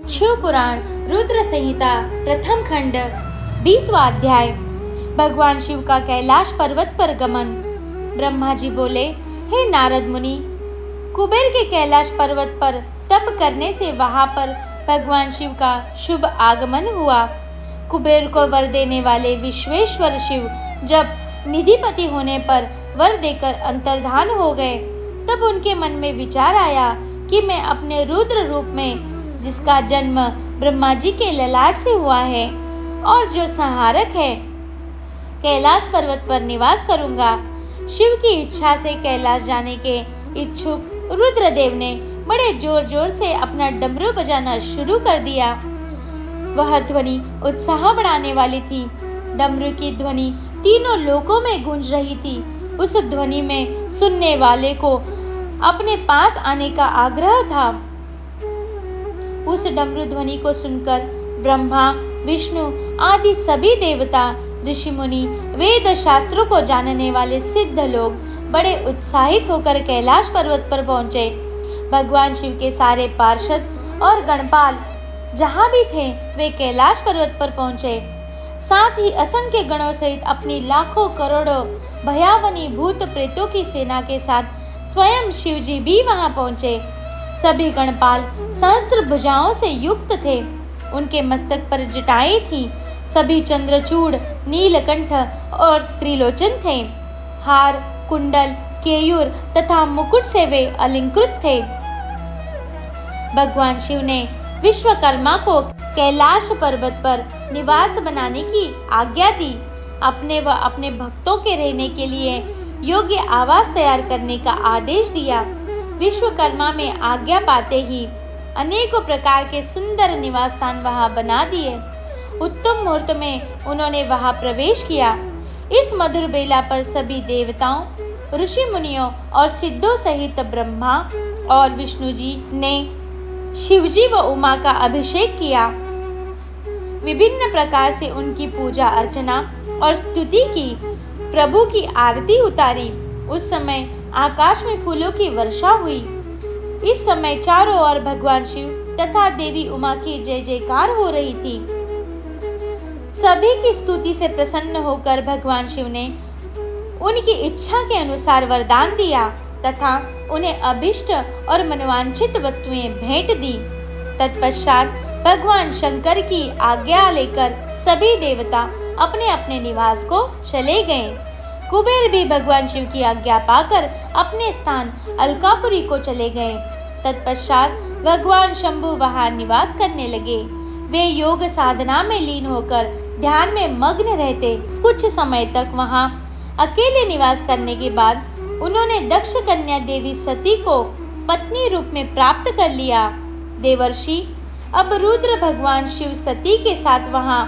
शिव पुराण रुद्र संहिता प्रथम खंड 20वां अध्याय। भगवान शिव का कैलाश पर्वत पर गमन। ब्रह्मा जी बोले, हे नारद मुनि, कुबेर के कैलाश पर्वत पर तप करने से वहां पर भगवान शिव का शुभ आगमन हुआ। कुबेर को वर देने वाले विश्वेश्वर शिव जब निधिपति होने पर वर देकर अंतर्धान हो गए, तब उनके मन में विचार आया कि मैं अपने रुद्र रूप में, जिसका जन्म ब्रह्मा जी के ललाट से हुआ है और जो संहारक है, कैलाश पर्वत पर निवास करूंगा। शिव की इच्छा से कैलाश जाने के इच्छुक रुद्रदेव ने बड़े जोर जोर से अपना डमरू बजाना शुरू कर दिया। वह ध्वनि उत्साह बढ़ाने वाली थी। डमरू की ध्वनि तीनों लोकों में गूंज रही थी। उस ध्वनि में सुनने वाले को अपने पास आने का आग्रह था। उस डमरू ध्वनि को सुनकर ब्रह्मा, विष्णु आदि सभी देवता, ऋषि मुनि, वेद शास्त्रों को जानने वाले सिद्ध लोग बड़े उत्साहित होकर कैलाश पर्वत पर पहुंचे। भगवान शिव के सारे पार्षद और गणपाल जहां भी थे, वे कैलाश पर्वत पर पहुंचे। साथ ही असंख्य गणों सहित अपनी लाखों करोड़ों भयावनी भूत प्रेतों की सेना के साथ स्वयं शिव जी भी वहां पहुंचे। सभी गणपाल सहस्त्र भुजाओं से युक्त थे। उनके मस्तक पर जटाएं थी। सभी चंद्रचूड़, नीलकंठ और त्रिलोचन थे। हार, कुंडल, केयूर तथा मुकुट से वे अलंकृत थे। भगवान शिव ने विश्वकर्मा को कैलाश पर्वत पर निवास बनाने की आज्ञा दी। अपने व अपने भक्तों के रहने के लिए योग्य आवास तैयार करने का आदेश दिया। विश्वकर्मा में आज्ञा पाते ही अनेकों प्रकार के सुंदर निवास स्थान वहां बना दिए। उत्तम मुहूर्त में उन्होंने वहां प्रवेश किया। इस मधुर बेला पर सभी देवताओं, ऋषि मुनियों और सिद्धों सहित ब्रह्मा और विष्णु जी ने शिवजी व उमा का अभिषेक किया। विभिन्न प्रकार से उनकी पूजा अर्चना और स्तुति की। प्रभु की आरती उतारी। उस समय आकाश में फूलों की वर्षा हुई। इस समय चारों ओर भगवान शिव तथा देवी उमा की जय जयकार हो रही थी। सभी की स्तुति से प्रसन्न होकर भगवान शिव ने उनकी इच्छा के अनुसार वरदान दिया तथा उन्हें अभिष्ट और मनोवांछित वस्तुएं भेंट दी। तत्पश्चात भगवान शंकर की आज्ञा लेकर सभी देवता अपने अपने निवास को चले गए। कुबेर भी भगवान शिव की आज्ञा पाकर अपने स्थान अलकापुरी को चले गए। तत्पश्चात भगवान शंभु वहां निवास करने लगे। वे योग साधना में लीन होकर ध्यान में मग्न रहते। कुछ समय तक वहां अकेले निवास करने के बाद उन्होंने दक्ष कन्या देवी सती को पत्नी रूप में प्राप्त कर लिया। देवर्षि अब रुद्र भगवान शिव सती के साथ वहां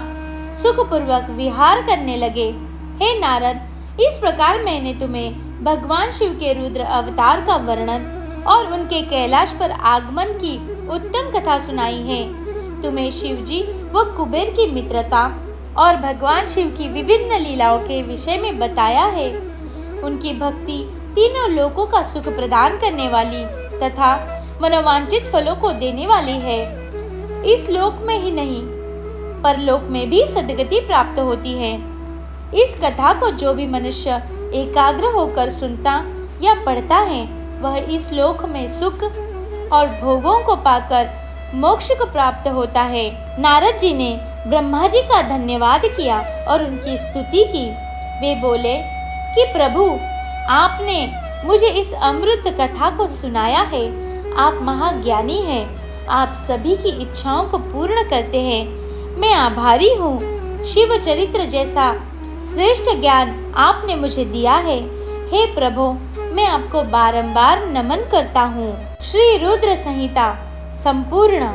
सुखपूर्वक विहार करने लगे। हे नारद, इस प्रकार मैंने तुम्हें भगवान शिव के रुद्र अवतार का वर्णन और उनके कैलाश पर आगमन की उत्तम कथा सुनाई है। तुम्हें शिव जी व कुबेर की मित्रता और भगवान शिव की विभिन्न लीलाओं के विषय में बताया है। उनकी भक्ति तीनों लोकों का सुख प्रदान करने वाली तथा मनोवांछित फलों को देने वाली है। इस लोक में ही नहीं, परलोक में भी सद्गति प्राप्त होती है। इस कथा को जो भी मनुष्य एकाग्र होकर सुनता या पढ़ता है, वह इस लोक में सुख और भोगों को पाकर मोक्ष को प्राप्त होता है। नारद जी ने ब्रह्मा जी का धन्यवाद किया और उनकी स्तुति की। वे बोले कि प्रभु, आपने मुझे इस अमृत कथा को सुनाया है। आप महाज्ञानी हैं। आप सभी की इच्छाओं को पूर्ण करते हैं। मैं आभारी हूँ। शिव चरित्र जैसा श्रेष्ठ ज्ञान आपने मुझे दिया है। हे प्रभु, मैं आपको बारंबार नमन करता हूँ। श्री रुद्र संहिता संपूर्ण।